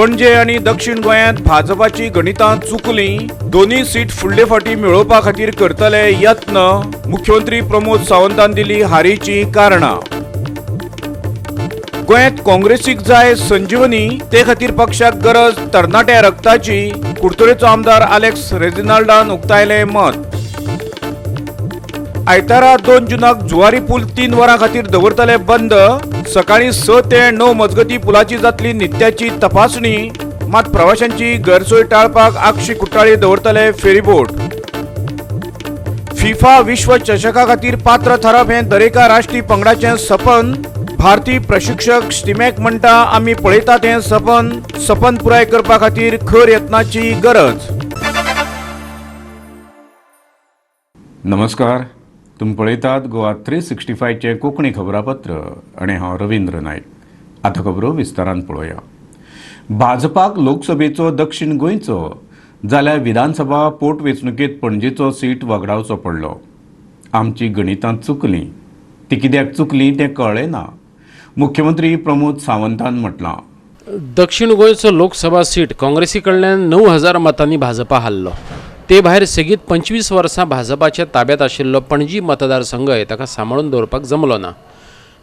पणजे आणि दक्षिण गोंयांत भाजपाची गणितां चुकली। दोन्ही सीट फुडले फावटी मेळोवपा खातीर करतले यत्न। मुख्यमंत्री प्रमोद सावंतान दिली हारीची कारणां। गोंयांत काँग्रेसीक जाय संजीवनी, ते खातीर पक्षाक गरज तरणाट्या रक्ताची। कुडचडेंचो आमदार आलेक्स रेजिनाल्डान उक्तायलें मत। आयतारा 2 जूनाक जुवारी पूल 3 वरां खातीर दवरतले बंद। सकाळी 6 ते 9 मजगती पुलाची जातली नित्याची तपासणी। मात प्रवाशांची गैरसोय टाळपाक आगशी कुट्टाळी दवरतले फेरीबोट। फिफा विश्व चषका खातीर पात्र थारप हें दरेका राष्ट्रीय पंगडाचें सपन। भारतीय प्रशिक्षक स्टिमॅक म्हणटा, आमी पळयतात हें सपन पुराय करपा खातीर खर यत्नाची गरज। नमस्कार, तुम पळयतात गोवा 365 चे कोंकणी खबरापत्र आनी हांव रवींद्र नायक। आतां खबरो विस्तारान पळोवया। भाजपाक लोकसभेचो दक्षिण गोंयचो जाल्यार विधानसभा पोटवेंचणुकेंत पणजेचो सीट वगडावचो पडलो। आमची गणितां चुकलीं, ती कित्याक चुकलीं तें कळ्ळें ना, मुख्यमंत्री प्रमोद सावंतान म्हटलां। दक्षिण गोंयचो लोकसभा सीट काँग्रेसी कडल्यान 9000 मतांनी भाजपा हारलो। ते भायर सेगीत 25 वर्सां भाजपाच्या ताब्यात आशिल्लो पणजी मतदारसंघ ताका सांबाळून दवरपाक जमलो ना।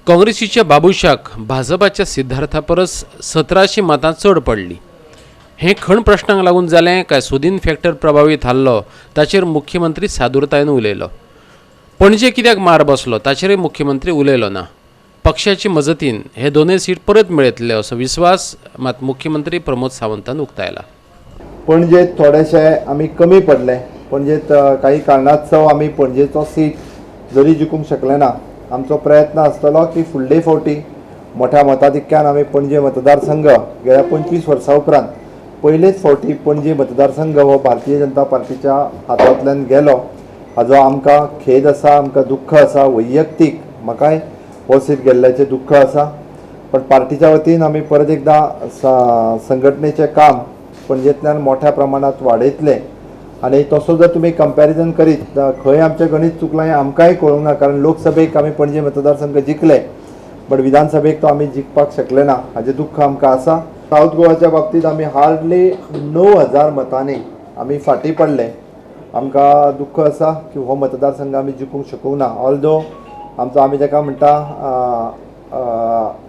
काँग्रेसीच्या बाबुशाक भाजपाच्या सिद्धार्था परस 1700 मतां चड पडली। हें खण प्रश्नांक लागून जालें काय सुदीन फॅक्टर प्रभावीत हारलो ताचेर मुख्यमंत्री सादुरतायेन उलयलो। पणजे कित्याक मार बसलो ताचेरय मुख्यमंत्री उलयलो ना। पक्षाचे मजतीन हे दोनूय सीट परत मेळयतले असो विस्वास मात मुख्यमंत्री प्रमोद सावंतान उक्तायला। पणजेत थोडेशे आमी कमी पडले। पणजेत काही कारणास्तव आमी पणजेचो सीट जरी जिखूंक शकले ना। आमचो प्रयत्न आसतलो की फुडले फावटी मोठ्या मताधिक्यान आमी पणजे मतदारसंघ गेल्या 25 वर्सां उपरांत पयलेच फावटी पणजे मतदारसंघ हो भारतीय जनता पार्टीच्या हातांतल्यान गेलो। हाजो आमकां खेद आसा, आमकां दुख्ख आसा। वैयक्तीक म्हाकाय हो सीट गेल्ल्याचें दुख्ख आसा, पण पार्टीच्या वतीन आमी परत एकदा संघटनेचें काम पणजेंतल्यान मोठ्या प्रमाणात वाडयतले। आनी तसो जर तुमी कंपॅरिजन करीत खंय आमचें गणित चुकलां हें आमकांय कळूंक ना, कारण लोकसभेक आमी पणजे मतदारसंघ जिखले, बट विधानसभेक तो आमी जिखपाक शकले ना, हाजें दुख्ख आमकां आसा। साऊथ गोवाच्या बाबतींत आमी हार्डली 9000 मतांनी आमी फाटीं पडले। आमकां दुख्ख आसा की हो मतदारसंघ आमी जिखूंक शकूंक ना। ऑल्दो आमी ताका म्हणटा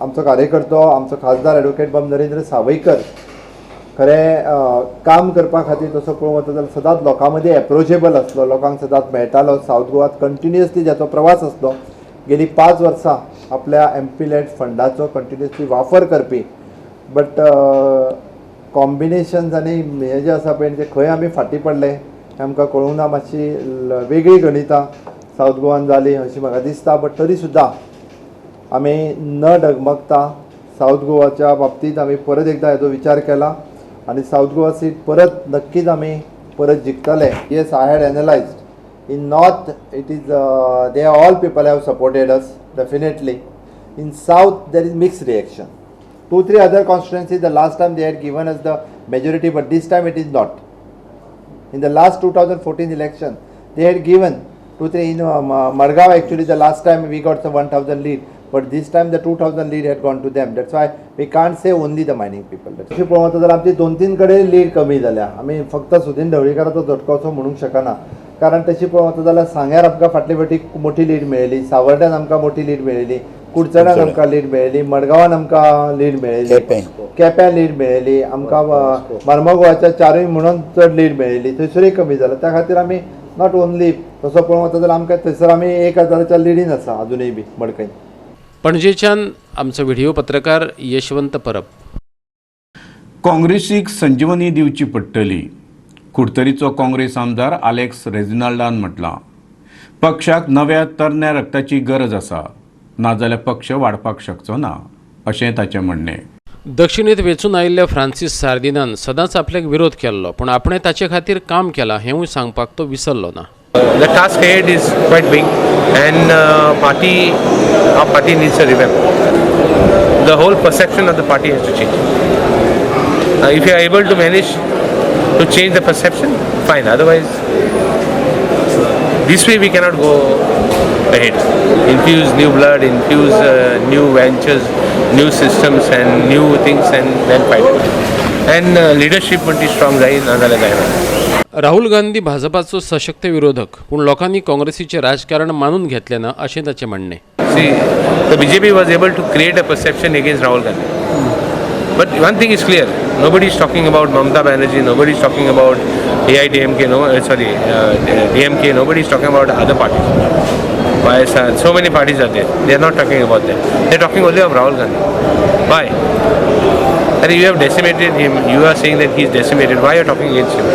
आमचो कार्यकर्तो, आमचो खासदार ॲडव्होकेट बाब नरेंद्र सावयकर खरें काम करपा खातीर तसो पळोवंक वता जाल्यार सदांच लोकां मदीं एप्रोचेबल आसलो, लोकांक सदांच मेळटालो। साऊथ गोवात कंटिन्युअसली जाचो प्रवास आसलो। गेली 5 वर्सां आपल्या एमपी-लेड फंडाचो कंटिन्युअसली वापर करपी, बट कॉम्बिनेशन्स आनी हे जे आसा पळय ते खंय आमी फाटीं पडले हें आमकां कळूंक ना। मातशी वेगळी गणितां साऊथ गोवान जाली अशी म्हाका दिसता, बट तरी सुद्दां आमी न डगमगता साऊथ गोवाच्या बाबतींत आमी परत एकदा हेजो विचार केला आनी साऊथ गोवा सीट परत नक्कीच आमी परत जिखतले। Yes, I had analysed in north it is they all people have supported us definitely. In south there is mixed reaction. 2-3 other constituencies the last time they had given us the majority, but this time it is not. In the last 2014 election they had given 2-3 in Margaon actually the last time we got the 1000 lead, but this time the 2000 lead had gone to them. That's why we can't say only the mining people. तशी पळोवंक जाल्यार आमची 2-3 कडेन lead कमी जाल्या। आमी फक्त सुदीन ढवळीकाराचो झटको असो म्हणूंक शकना, कारण तशी पळोवंक जाल्यार सांग्यार आमकां फाटले फावटी मोठी लीड मेळ्ळी, सावर्ड्यान आमकां मोठी लीड मेळ्ळी, कुडचड्यान आमकां लीड मेळ्ळी, मडगांवान आमकां लीड मेळ्ळी, केप्यां लीड मेळ्ळी, आमकां मार्मोगोवाच्या 4 म्हणून चड लीड मेळ्ळी, थंयसरूय कमी जाल्या। त्या खातीर आमी नॉट ओन्ली तसो पळोवंक वता जाल्यार आमकां थंयसर आमी 1000च्या लिडीन आसा अजुनूय बी मडकय। पणजेच्यान आमचो व्हिडिओ पत्रकार यशवंत परब। काँग्रेसीक संजीवनी दिवची पडटली, कुडतरीचो काँग्रेस आमदार आलेक्स रेजिनाल्डान म्हटलां। पक्षाक नव्या तरण्या रक्ताची गरज आसा, नाजाल्यार पक्ष वाडपाक शकचो ना अशें ताचें म्हणणें। दक्षिणेत वेचून आयिल्ल्या फ्रांसीस सार्दिनान सदांच आपल्याक विरोध केल्लो, पूण आपणें ताचे खातीर काम केलां हेंवूय सांगपाक तो विसरलो ना। The task ahead is quite big, and our party needs a revamp. The whole perception of the party has to change. If you are able to manage to change the perception, fine. Otherwise, this way we cannot go ahead. Infuse new blood, infuse new ventures, new systems and new things, and then fight it. End leadership पण ती strong जाईल नाजाल्यार जायना. राहुल गांधी भाजपाचो सशक्त विरोधक पूण लोकांनी काँग्रेसीचे राजकारण मानून घेतलें अशें ताचें म्हणणें. See, the BJP was able to create a perception against Rahul Gandhi. But one thing is clear, nobody is talking about Mamata Banerjee, nobody is talking about AIDMK, DMK, nobody is talking about other parties. Why so many parties are there? They are not talking about them. They are talking only of Rahul Gandhi. Why? And you have decimated him, you are saying that he is decimated, why are you talking against him?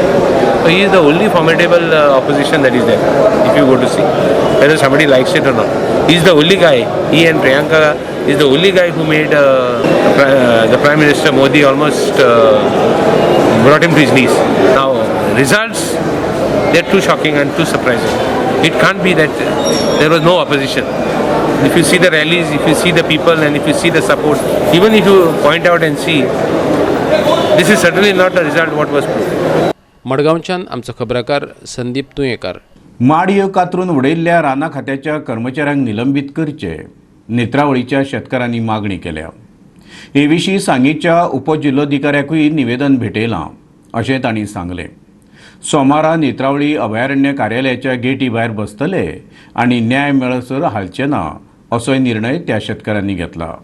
So he is the only formidable opposition that is there, if you go to see, whether somebody likes it or not. He is the only guy, he and Priyanka is the only guy who made the Prime Minister Modi almost brought him to his knees. Now, results, they are too shocking and too surprising. It can't be that there was no opposition. If you see the rallies, if you see the people and if you see the support, even if you point out and see, this is certainly not the result what was proved. मडगांवच्यान आमचो खबराकार संदीप तुयेंकार. माडयो कातरून उडयल्ल्या राना खात्याच्या कर्मचाऱ्यांक निलंबीत करचे नेत्रावळीच्या शेतकारांनी मागणी केल्या. हे विशीं सांगेच्या उपजिल्लोधिकाऱ्याकूय निवेदन भेटयलां अशें तांणी सांगलें. सोमारा नेत्रावळी अभयारण्य कार्यालयाच्या गेटी भायर बसतले आनी न्याय मेळसर हालचे ना असोय निर्णय त्या शेतकारांनी घेतला.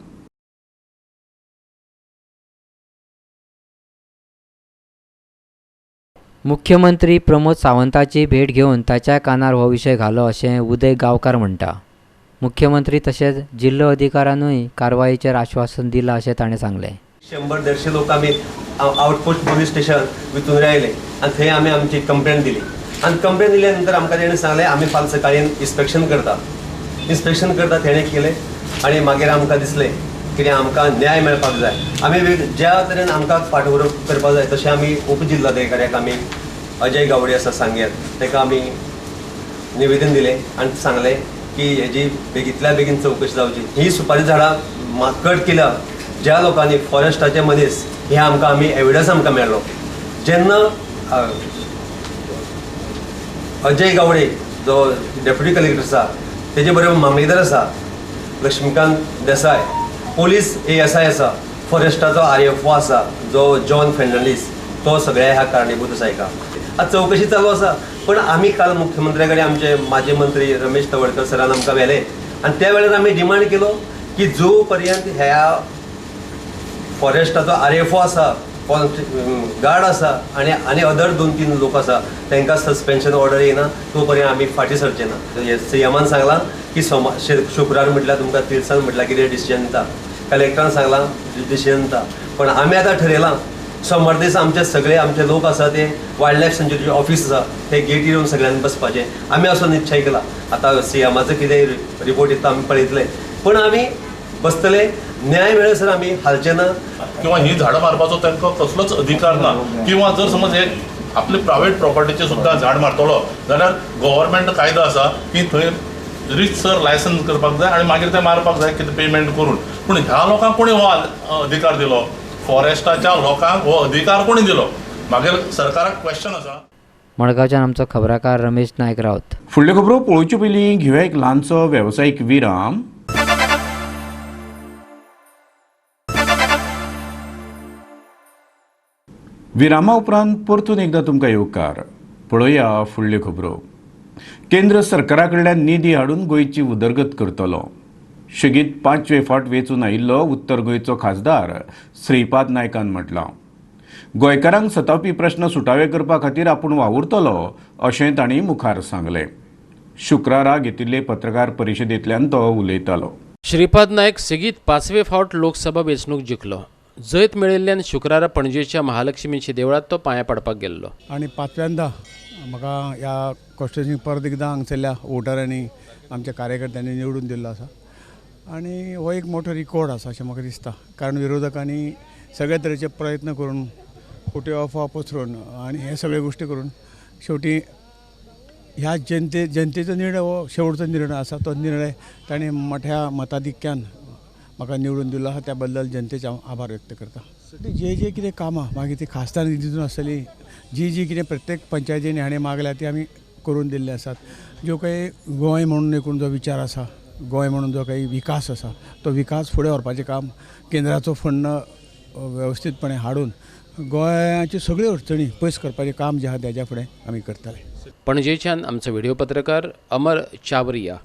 मुख्यमंत्री प्रमोद सावंताची भेट घेवन ताच्या कानार हो विशय घालो अशें उदय गांवकार म्हणटा. मुख्यमंत्री तशेंच जिल्लो अधिकाऱ्यानूय कारवायेचेर आश्वासन दिलां अशें ताणें सांगलें. 100-150 लोक आम्ही आउटपोस्ट पोलीस स्टेशन भितर आयले आणि थंय आम्ही आमची कंप्लेंट दिली आणि कंप्लेंट दिल्या नंतर आमकां तेणें सांगलें आमी फाल्यां सकाळी इन्स्पेक्शन करता तेणें केलें आणि मागीर आमकां दिसलें कितें आमकां न्याय मेळपाक जाय. आमी ज्या तरेन आमकां फाटभर करपाक जाय तशें आमी उपजिल्लोधिकाऱ्याक आमी अजय गावडे आसा सांग्यार ताका आमी निवेदन दिलें आनी सांगलें की हेजी बेगींतल्या बेगीन चवकशी जावची. ही सुपारी झाडां कट केल्या ज्या लोकांनी फॉरेस्टाचे मनीस हे आमकां एविडन्स आमकां मेळ्ळो. जेन्ना अजय गावडे जो डेप्युटी कलेक्टर आसा तेजे बरोबर मामलेदार आसा लक्ष्मीकांत देसाय, पोलीस ASI आसा, फॉरेस्टाचो RFO आसा जो जॉन फेर्नांडीस, तो सगळ्या ह्या कारणीभूत आसा. हेका आज चवकशी चालू आसा. पण आमी काल मुख्यमंत्र्या कडेन आमचे माजी मंत्री रमेश तवडकर सरान आमकां मेळ्ळे आनी त्या वेळार आमी डिमांड केलो की जो पर्यंत ह्या फॉरेस्टाचो RFO आसा, गार्ड आसा आनी अदर 2-3 लोक आसा तांकां सस्पेन्शन ऑर्डर येना तो पर्यंत आमी फाटीं सरचे ना. CMान सांगलां की शुक्रार म्हटल्यार तुमकां तिरसान म्हटल्यार कितें डिसिजन दिता, कलेक्टरान सांगलां डिसिजन दिता. पण आमी आतां ठरयलां सोमार दीस आमचे लोक आसा ते वायल्ड लायफ सेंच्युरीचे ऑफिस आसा ते गेटीर येवन सगळ्यांनी बसपाचें आमी असो निश्चय केला. आतां CMाचो कितें रिपोर्ट येता आमी पळयतले. पण आमी बसतले, न्याय मेळसर आमी हालचे ना. किंवा ही झाडं मारपाचो तांकां कसलोच अधिकार ना. किंवा जर समज एक आपले प्रायवेट प्रॉपर्टीचे सुद्दां झाड मारतलो जाल्यार गव्हर्मेंट कायदो आसा की थंय रितसर लायसन्स करपाक जाय आनी मागीर ते मारपाक जाय कितें पेमेंट करून. पूण ह्या लोकांक कोणी हो अधिकार दिलो? फॉरेस्टाच्या लोकांक हो अधिकार कोणी दिलो? मागीर सरकाराक क्वेश्चन आसा. मडगांवच्यान आमचो खबराकार रमेश नायक रावत. फुडल्यो खबरो पळोवचे पयलीं घेवया एक ल्हानसो वेवसायीक विराम. विरामा उपरांत परतून एकदा तुमकां येवकार. पळोवया फुडल्यो खबरो. केंद्र सरकारा कडल्यान निधी हाडून गोंयची उदरगत करतलो. शेगीत 5वे फावट वेंचून आयिल्लो उत्तर गोंयचो खासदार श्रीपाद नायकान म्हटलां. गोंयकारांक सतावपी प्रश्न सुटावे करपा खातीर आपूण वावुरतलो अशें तांणी मुखार सांगलें. शुक्रारा घेतिल्ले पत्रकार परिशदेंतल्यान तो उलयतालो. श्रीपाद नायक सेगीत 5वे फावट लोकसभा वेंचणूक जिखलो. जैत मेळिल्ल्यान शुक्रारा पणजेच्या महालक्ष्मीच्या देवळात तो पांयां पडपाक गेल्लो. आनी 5व्यांदा म्हाका ह्या कॉन्स्टिट्युएन्सीक परत एकदां हांगसरल्या वोटरांनी आमच्या कार्यकर्त्यांनी निवडून दिल्लो आसा आनी हो एक मोठो रिकॉर्ड आसा अशें म्हाका दिसता. कारण विरोधकांनी सगळे तरेचे प्रयत्न करून खोट्यो अफवा पसरून आनी हे सगळे गोश्टी करून शेवटी ह्या जनतेचो निर्णय हो शेवटचो निर्णय आसा. तो निर्णय ताणें मोठ्या मताधिक्यान म्हाका निवडून दिल्लो आसा. त्या बद्दल जनतेचे हांव आभार व्यक्त करता. जे कितें कामां मागीर ती खासदार निधीतून आसतली, जी कितें प्रत्येक पंचायतींनी हाणें मागल्या ती आमी करून दिल्ले आसात. ज्यो काही गोंय म्हणून एकूण जो विचार आसा, गोंय म्हणून जो काही विकास आसा तो विकास फुडें व्हरपाचें काम केंद्राचो फंड वेवस्थीतपणे हाडून गोंयाची सगळ्यो अडचणी पयस करपाचें काम जें आसा तेज्या फुडें आमी करतले. पणजेच्यान आमचो व्हिडिओ पत्रकार अमर चावरिया.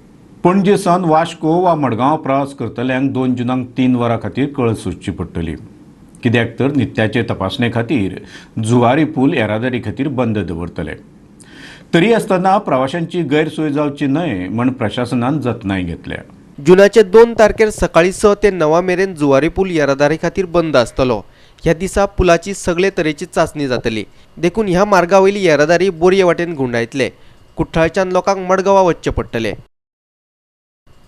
पणजे सावन वास्को वा मडगांव प्रवास करतल्यांक 2 जुनाक 3 वरां खातीर कळस सोंसची पडटली. कित्याक तर नित्याचे तपासणे खातीर जुवारी पूल येरादारी खातीर बंद दवरतले. तरी आसतना प्रवाशांची गैरसोय जावची न्हय म्हण प्रशासनान जतनाय घेतल्या. जुनाचे 2 तारखेर सकाळी 6 ते 9 मेरेन जुवारी पूल येरादारी खातीर बंद आसतलो. ह्या दिसा पुलाची सगळे तरेची चांचणी जातली. देखून ह्या मार्गावयली येरादारी बोरये वाटेन गुंडायतले. कुठ्ठाळच्यान लोकांक मडगांवां वचचें पडटलें.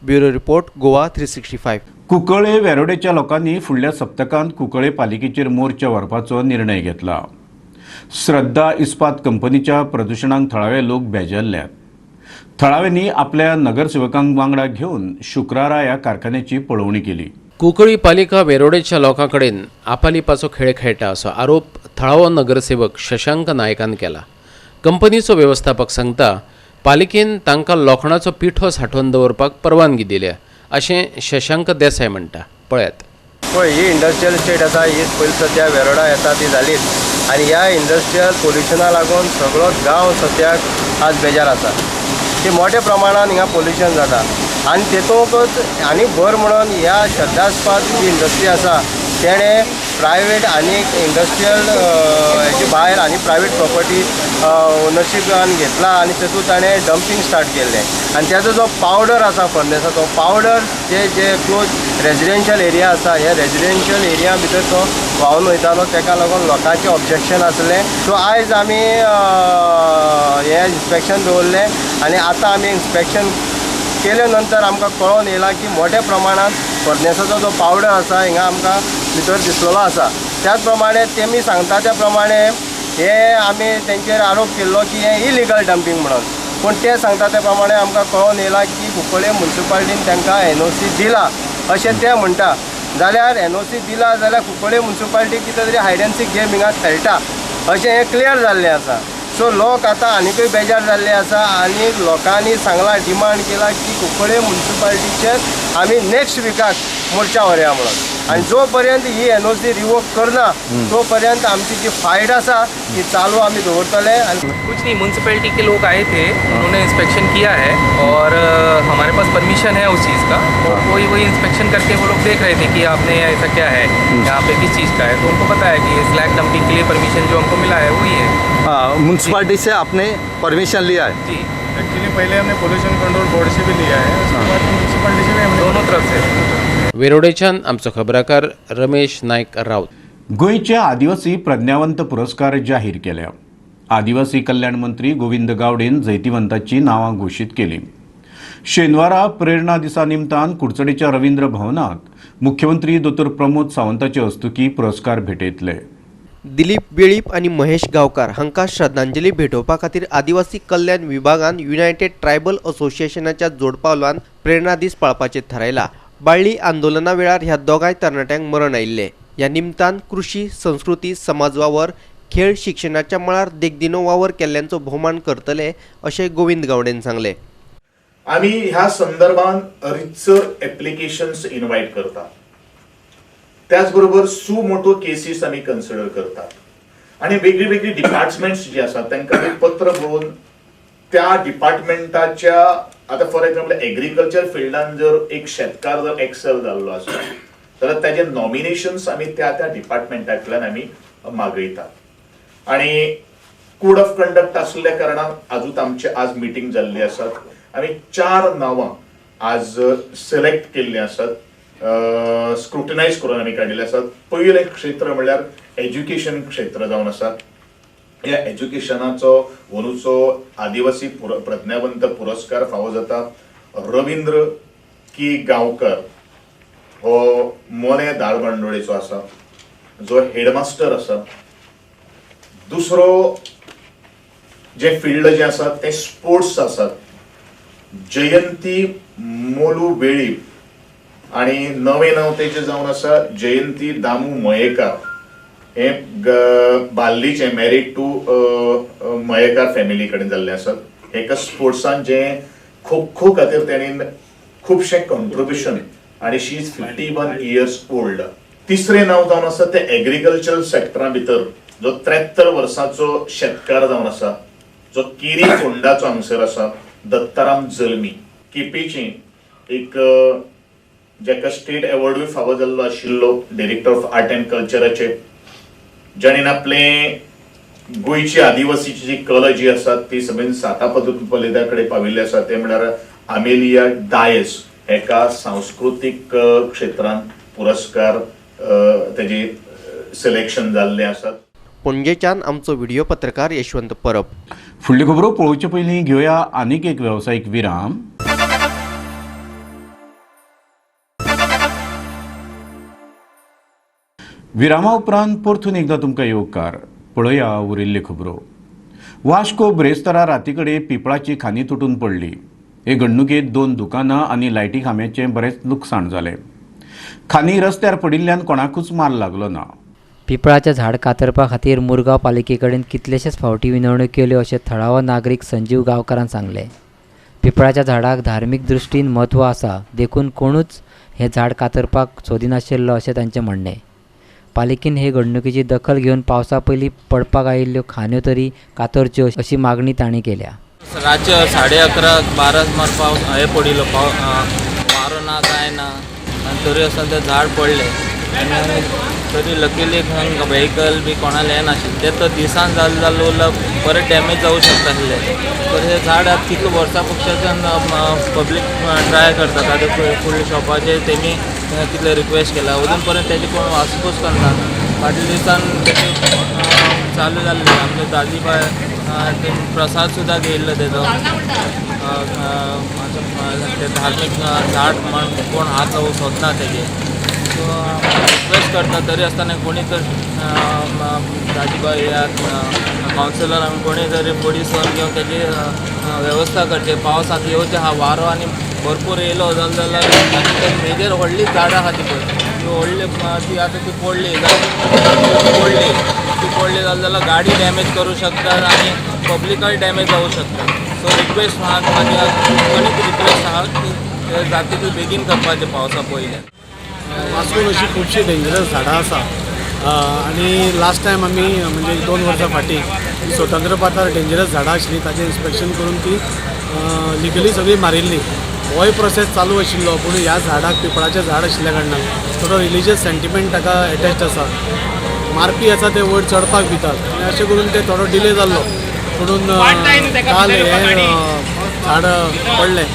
Bureau report Goa 365. कुंकळे वेरोडेच्या लोकांनी फुडल्या सप्तकांत कुंकळे पालिकेचेर मोर्चा व्हरपाचो निर्णय घेतला. श्रद्धा इस्पात कंपनीच्या प्रदुशणांक थळावे लोक बेजारल्यात. थळाव्यांनी आपल्या नगरसेवकांक वांगडा घेवन शुक्रारा ह्या कारखान्याची पळोवणी केली. कुंकळी पालिका वेरोडेच्या लोकांकडेन आपालिपाचो खेळ खेळटा असो आरोप थळावो नगरसेवक शशांक नायकान केला. कंपनीचो वेवस्थापक सांगता पालिकेन तांकां लोखणाचो पिठो सांठोवन दवरपाक परवानगी दिल्या अशें शशांक देसाय म्हणटा. पळयात. पळय ही इंडस्ट्रियल स्टेट आसा ही पयलीं सद्या वेरोडा येता ती जालीच आनी ह्या इंडस्ट्रियल पोल्युशना लागून सगळो गांव सद्याक आज बेजार आसा. की मोठ्या प्रमाणान हिंगा पोल्युशन जाता आनी तेतूंकच आनी भर म्हणून ह्या श्रद्धास्पद जी इंडस्ट्री आसा तेणें प्रायवेट आनी इंडस्ट्रियल हेचे भायर आनी प्रायवेट प्रॉपर्टी ओनरशीपान घेतला आनी तेतूंत ताणें डंपिंग स्टार्ट केल्लें आनी तेजो जो पावडर आसा फर्नेसाचो पावडर जे क्लोज रेजिडेन्शियल एरिया आसा ह्या रेजिडेन्शियल एरिया भितर तो व्हांवन वयतालो तेका लागून लोकांचें ऑब्जेक्शन आसलें. सो आयज आमी हें इन्स्पेक्शन दवरलें आनी आतां आमी इन्स्पेक्शन केले नंतर आमकां कळोन येयला की मोठ्या प्रमाणात फर्नेसाचो जो पावडर आसा हिंगा आमकां भितर दिसलेलो आसा. त्याच प्रमाणे तेमी सांगता त्या प्रमाणे हे आमी तेंचेर आरोप केल्लो की हें इलिगल डंपिंग म्हणून. पूण ते सांगता त्या प्रमाणे आमकां कळोन येयला की कुंकळे म्युन्सिपालिटीन तांकां NOC दिला अशें ते म्हणटा. जाल्यार NOC दिला जाल्यार कुंकळे म्युन्सिपालिटी कितें तरी हायड एंड सीक गेम हिंगा खेळटा अशें हें क्लियर जाल्लें आसा. सो लोक आतां आनीकूय बेजार जाल्ले आसा आनी लोकांनी सांगला डिमांड केला की कुंकळे म्युन्सिपालिटीचेर आमी नेक्स्ट विकाक मोर्चा व्हरया म्हणून आनी जो पर्यंत ही NOC रिवोक करना तो पर्यंत आमची जी फायट आसा ती चालू आमी दवरतले. कुछ नहीं, म्यूनसिपैलिटी के लोग आए थे, उन्होंने इंस्पेक्शन किया है और हमारे पास परमिशन है उस चीज़ का. तो वही इंस्पेक्शन करके वो लोग देख रहे थे कि आपने ऐसा क्या है यहाँ पे किस चीज़ का है. तो उनको पता है कि स्लैग डंपिंग के लिए परमिशन जो हमको मिला है वही है. हाँ, म्यूनसिपालिटी से आपने परमिशन लिया है जी, एक्चुअली पहले हमने पोल्यूशन कंट्रोल बोर्ड से भी लिया है, उसके बाद म्यूनसिपालिटी से भी हमने दोनों तरफ से. वेरोडेच्यान आमचो खबराकार रमेश नायक राऊत. गोंयचे आदिवासी प्रज्ञावंत पुरस्कार जाहीर केल्या. आदिवासी कल्याण मंत्री गोविंद गावडेन जैतिवंतांची नांवां घोशीत केली. शेनवारा प्रेरणा दिसा निमतान कुडचडेंच्या रवींद्र भवनात मुख्यमंत्री दोतोर प्रमोद सावंताचे हस्तुकी पुरस्कार भेटयतले. दिलीप वेळीप आनी महेश गांवकार हांकां श्रद्धांजली भेटोवपा खातीर आदिवासी कल्याण विभागान युनायटेड ट्रायबल असोसिएशनाच्या जोडपावलान प्रेरणा दीस पाळपाचें थारायला. बाळ्ळी आंदोलना वेळार ह्या दोगांय तरणाट्यांक मरण आयिल्लें. ह्या निमतान कृशी, संस्कृती, समाज वावर, खेळ, शिक्षणाच्या मळार देखदिनो वावर केल्ल्यांचो भोवमान करतले अशें गोविंद गावडेन सांगलें. आम्ही ह्या संदर्भात रितसर एप्लिकेशन्स इन्व्हाइट करतात. त्याचबरोबर सुमोटो केसीस आम्ही कन्सिडर करतात आणि वेगळी वेगळी डिपार्टमेंट्स जी असतात तांकां आमी पत्र बरोवन त्या डिपार्टमेंटाच्या आता फॉर एक्झाम्पल एग्रीकल्चर फिल्डान जर एक शेतकार जर एक्सेल जाल्लो आसा जाल्यार ताजे नॉमिनेशन्स आमी त्या त्या डिपार्टमेंटांतल्यान आमी मागयतात आणि कोड ऑफ कंडक्ट आसल्या कारणान आजूच आमचे आज मिटींग जाल्ली आसात. आमी 4 नांवां आज सिलेक्ट केल्ली आसात, स्क्रुटिनायज करून आमी काडिल्ले आसात. पयलें क्षेत्र म्हणल्यार एज्युकेशन क्षेत्र जावन आसा. ह्या एज्युकेशनाचो अंदूचो आदिवासी प्रज्ञावंत पुरस्कार फावो जाता रवींद्र की गांवकर हो मोने दाळबांदोळेचो आसा जो हेडमास्टर आसा. दुसरो जे फिल्ड जे आसा ते स्पोर्ट्स आसात. जयंती मोलू वेळीप आणि नवे नाव तेजे जावन आसा जयंती दामू मयेकार. हे बाल्लीचे मॅरीड टू मयेकार फॅमिली कडेन जाल्ले आसात. हेका स्पोर्ट्सान जे खो खो खातीर तेणेन खुबशें कॉन्ट्रिब्युशन आणि शी इज 51 इयर्स ओल्ड. तिसरे नाव जावन आसा ते एग्रीकल्चरल सेक्टरा भितर जो 73 वर्सांचो शेतकार जावन आसा, जो केरी फोंडाचो हांगसर आसा, दत्ताराम जल्मी, केपेची एक जाका स्टेट अवॉर्डूय फावो जाल्लो आशिल्लो डायरेक्टर ऑफ आर्ट अँड कल्चराचे, जाणेन आपले गोंयची आदिवासीची जी कला जी आसा ती सगळ्यांनी सातापलेदा कडेन पाविल्ली आसा, ते म्हळ्यार आमेलिया डायस एका सांस्कृतीक क्षेत्रांत पुरस्कार तेजे सिलेक्शन जाल्ले आसात. पणजेच्यान आमचो व्हिडिओ पत्रकार यशवंत परब. फुडल्यो खबरो पळोवचे पयलीं घेवया आनीक एक वेवसायीक विराम. विरामा उपरांत परतून एकदां तुमकां येवकार. पळया उरिल्ल्यो खबरो. वास्को ब्रेस्तारा रातीकडे पिपळाची खानी तुटून पडली. हे घडणुकेंत 2 दुकानां आनी लायटी खांब्याचें बरेंच लुकसाण जालें. खानी रस्त्यार पडिल्ल्यान कोणाकूच मार लागलो ना. पिपळाचें झाड कातरपा खातीर मुरगांव पालिके कडेन कितलेशेच फावटी विनवण्यो केल्यो अशें थळावो नागरीक संजीव गांवकारान सांगलें. पिपळाच्या झाडाक धार्मीक दृश्टीन म्हत्व आसा, देखून कोणूच हें झाड कातरपाक सोदिनाशिल्लो अशें तांचें म्हणणें. पालिकेन हे घडणुकेची दखल घेवन पावसा पयलीं पडपाक आयिल्ल्यो खांद्यो तरी कातरच्यो अशी मागणी तांणी केल्या. रातचे 11:30-12 सुमार पावस हे पडिल्लो, वारो ना काय ना, आनी तरी आसतना तें झाड पडलें आनी तरी लकीली व्हेकल बी कोणालें हें नाशिल्लें. तें तर दिसान जाल्लो उरल्यार बरें डॅमेज जावं शकता आसलें. तर हें झाड आतां कितलें वर्सां पक्षाच्यान पब्लीक ट्राय करता, आतां फुडल्या शॉपाचे तेमी कितले रिक्वेस्ट केला, अजून पर्यंत तेजी कोण वासपूस करना. फाटल्या दिसान तेजी चालू जाल्ली. आमचे दाजीबाय प्रसाद सुद्दां घेयल्लो तेजो. ते धार्मीक झाड म्हण कोण हात लावूंक सोदना तेजे. सो रिक्वेस्ट करता तरी आसतना कोणी तर दाजीबाई या कावन्सिलर आमी कोणी तरी बडी सन घेवन तेजी वेवस्था करचे. पावस आतां येवचे हा, वारो आनी भरपूर येयलो जाल्यार मेजर व्हडली झाडां आहा ती पळय, ती व्हडली ती आतां ती पडली जाल्यार गाडी डॅमेज करूं शकतात आनी पब्लिकाय डॅमेज जावं शकता. सो रिक्वेस्ट आहा, म्हाजी आनीक रिक्वेस्ट आहा की जाता तितलें बेगीन करपाचें पावसा पयलें. वास्कोन अशी खुबशी डेंजरस झाडां आसा आनी लास्ट टायम आमी म्हणजे 2 वर्सां फाटीं स्वतंत्र पातार डेंजरस झाडां आशिल्लीं, ताचें इन्स्पेक्शन करून ती लिगली सगळी मारिल्ली. होय प्रोसेस चालू आशिल्लो, पूण ह्या झाडाक पिपळाचें झाड आशिल्ल्या कारणान थोडो रिलिजियस सेंटिमेंट ताका एटॅच्ड आसा. मारपी आसा ते वयर चडपाक भितात आनी अशें करून ते थोडो डिले जाल्लो. म्हणून काल हें झाड पडलें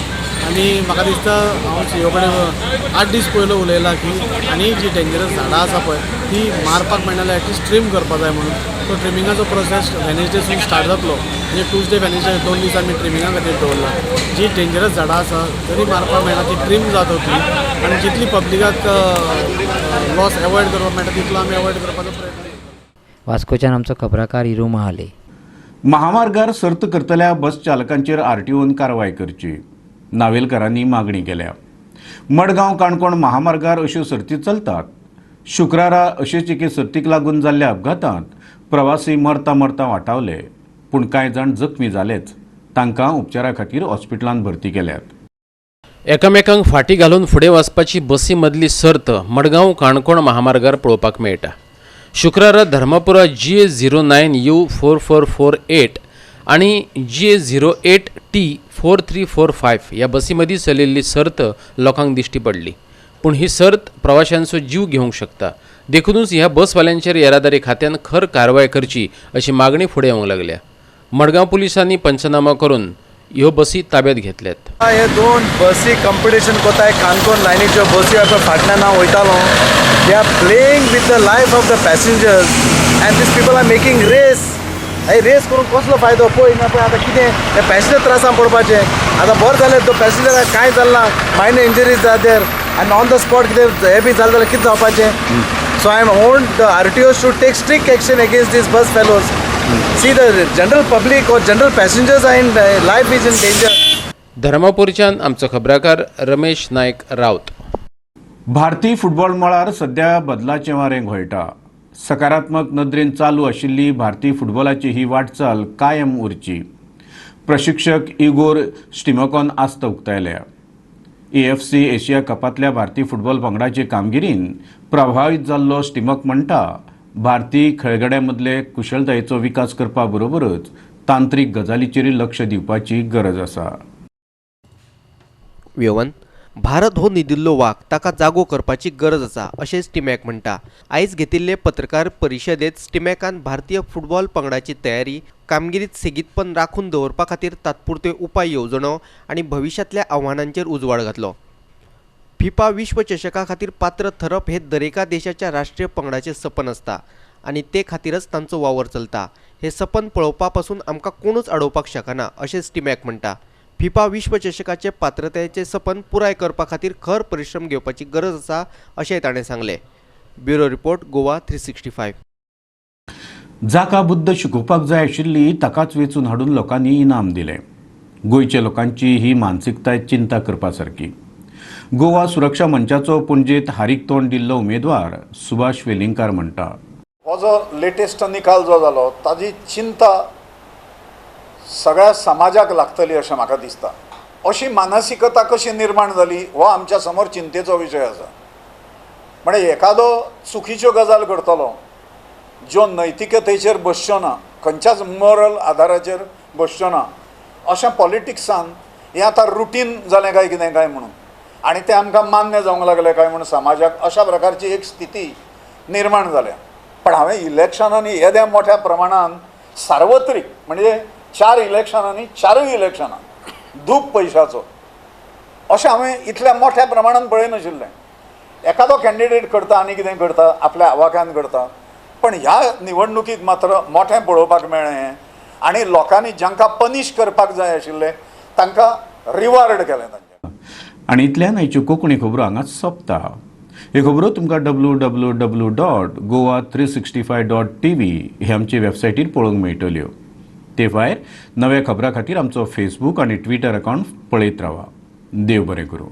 आनी म्हाका दिसता हांव सीओ कडेन 8 दीस पयलो उलयलां की आनी जी डेंजरस झाडां आसा पळय ती मारपाक मेळना जाल्यार एटलिस्ट ट्रीम करपाक जाय म्हणून. तो ट्रिमिंगाचो प्रोसेस वेनेसडेसून स्टार्ट जातलो. म्हणजे ट्यूजडे वेनेसडे 2 दीस आमी ट्रिमिंगा खातीर दवरला. जी डेंजरस झाडां आसा तरी मारपाक मेळना ती ट्रीम जात वतली आनी जितली पब्लिकाक लॉस एवॉयड करपाक मेळटा तितलो आमी एवॉयड करपाचो प्रयत्न. वास्कोच्यान आमचो खबराकार इरू महाले. महामार्गार सर्त करतल्या बस चालकांचेर आरटीओन कारवाय करची, नावेलकारांनी मागणी केल्या. मडगांव काणकोण महामार्गार अश्यो सर्ती चलतात. शुक्रारा अशेच एके सर्तीक लागून जाल्ल्या अपघातांत प्रवासी मरता वाटावले, पूण कांय जाण जखमी जालेच. तांकां उपचारा खातीर हॉस्पिटलांत भरती केल्यात. एकामेकांक फाटी घालून फुडें वचपाची बसी मदली सर्त मडगांव काणकोण महामार्गार पळोवपाक मेळटा. शुक्रारा धर्मपुरा GA09U4448 आणि GA08T4345 ह्या बसी मदीं चलिल्ली सर्त लोकांक दिश्टी पडली. पूण ही सर्त प्रवाशांचो जीव घेवंक शकता. देखूनच ह्या बसवाल्यांचेर येरादारी खात्यान खर कारवाय करची अशी मागणी फुडें येवंक लागल्या. मडगांव पुलिसांनी पंचनामा करून ह्यो बसी ताब्यात घेतल्यात. हे 2 बसी कंपिटिशन कोताय काणकोण लायनीच्यो बसी आतां फाटल्यान हांव वयतालो. They are playing with the life of the passengers and these people are making race. हे रेस करून कसलो फायदो पळय ना पळय. आतां कितें ते पॅसेंजर त्रासान पडपाचें. आतां बरें जालें तो पॅसेंजराक कांय जालना, मायनर इंजरीज जाय देर आनी ऑन द स्पॉट कितें हें बी जालें जाल्यार कितें जावपाचें. So I am want the RTO should take strict action against these bus fellows. See the general public or general passengers are in life is in danger. धर्मपूरच्यान आमचो खबराकार रमेश नायक रावत. भारतीय फुटबॉल मळार सध्या बदलाचें वारें घोळटा. सकारात्मक नदरेन चालू आशिल्ली भारतीय फुटबॉलाची ही वाटचाल कायम उरची. प्रशिक्षक इगोर स्टिमकॉन आस्त उक्तायल्या. AFC एशिया कपांतल्या भारतीय फुटबॉल पंगडाचे कामगिरीन प्रभावित जाल्लो स्टिमक म्हणटा भारतीय खेळगड्यां मदले कुशळटायेचो विकास करपा बरोबरच तांत्रीक गजालीचेर लक्ष दिवपाची गरज आसा. व्यवन भारत हो निदिल्लो वाघ ताका जागो करपाची गरज आसा अशें स्टिमॅक म्हणटा. आयज घेतिल्ले पत्रकार परिशदेंत स्टिमॅकान भारतीय फुटबॉल पंगडाची तयारी कामगिरीत सेगीतपण राखून दवरपा खातीर तात्पुरत्यो उपाय येवजणो आनी भविश्यांतल्या आव्हानांचेर उजवाड घातलो. फिफा विश्व चषका खातीर पात्र थरप हे दरेका देशाच्या राष्ट्रीय पंगडाचें सपन आसता आनी ते खातीरच तांचो वावर चलता. हे सपन पळोवपा पासून आमकां कोणूच अडोवपाक शकना अशें स्टिमॅक म्हणटा. फिफा विश्व चषकाचे पात्रतेचे सपन पुराय करपा खातीर खर परिश्रम घेवपाची गरज आसा अशेंय ताणें सांगलें. Bureau report Goa 365. जाका बुद्ध शिकोवपाक जाय आशिल्ली ताकाच वेचून हाडून लोकांनी इनाम दिलें. गोंयच्या लोकांची ही मानसिकताय चिंता करपासारकी. गोवा सुरक्षा मंचाचो पणजेंत हारीक तोंड दिल्लो उमेदवार सुभाष वेलिंगकार म्हणटा. हो जो लेटेस्ट निकाल जो जालो ताजी चिंता सगळ्या समाजाक लागतली अशें म्हाका दिसता. अशी मानसिकता कशी निर्माण जाली हो आमच्या समोर चिंतेचो विशय आसा. म्हणजे एखादो चुकीच्यो गजाल करतलो ज्यो नैतिकतेचेर बसच्यो ना, खंयच्याच मॉरल आधाराचेर बसच्यो ना, अशें पॉलिटिक्सान हें आतां रुटीन जालें काय कितें काय म्हणून आनी तें आमकां मान्य जावंक लागलें काय म्हणून समाजाक अशा प्रकारची एक स्थिती निर्माण जाल्या. पण हांवें इलेक्शनांनी येद्या मोठ्या प्रमाणान सार्वत्रीक म्हणजे 4 इलेक्शनांनी 4य इलेक्शनां दूख पयशाचो अशें हांवें इतल्या मोठ्या प्रमाणान पळयनाशिल्लें. एखादो कॅन्डिडेट करता आनी कितें करता आपल्या आवाक्यान करता, पण ह्या निवडणुकीत मात्र मोठें पळोवपाक मेळ्ळें आनी लोकांनी जांकां पनीश करपाक जाय आशिल्लें तांकां रिवॉर्ड केलें तांचें. आनी इतल्यान आयच्यो कोंकणी खबरो हांगाच सोंपता. हे खबरो तुमकां www.goa365.tv हे आमचे वेबसायटीर पळोवंक मेळटल्यो. ते भायर नव्या खबरां खातीर आमचो फेसबूक आनी ट्विटर अकावंट पळयत रावा. देव बरें करूं.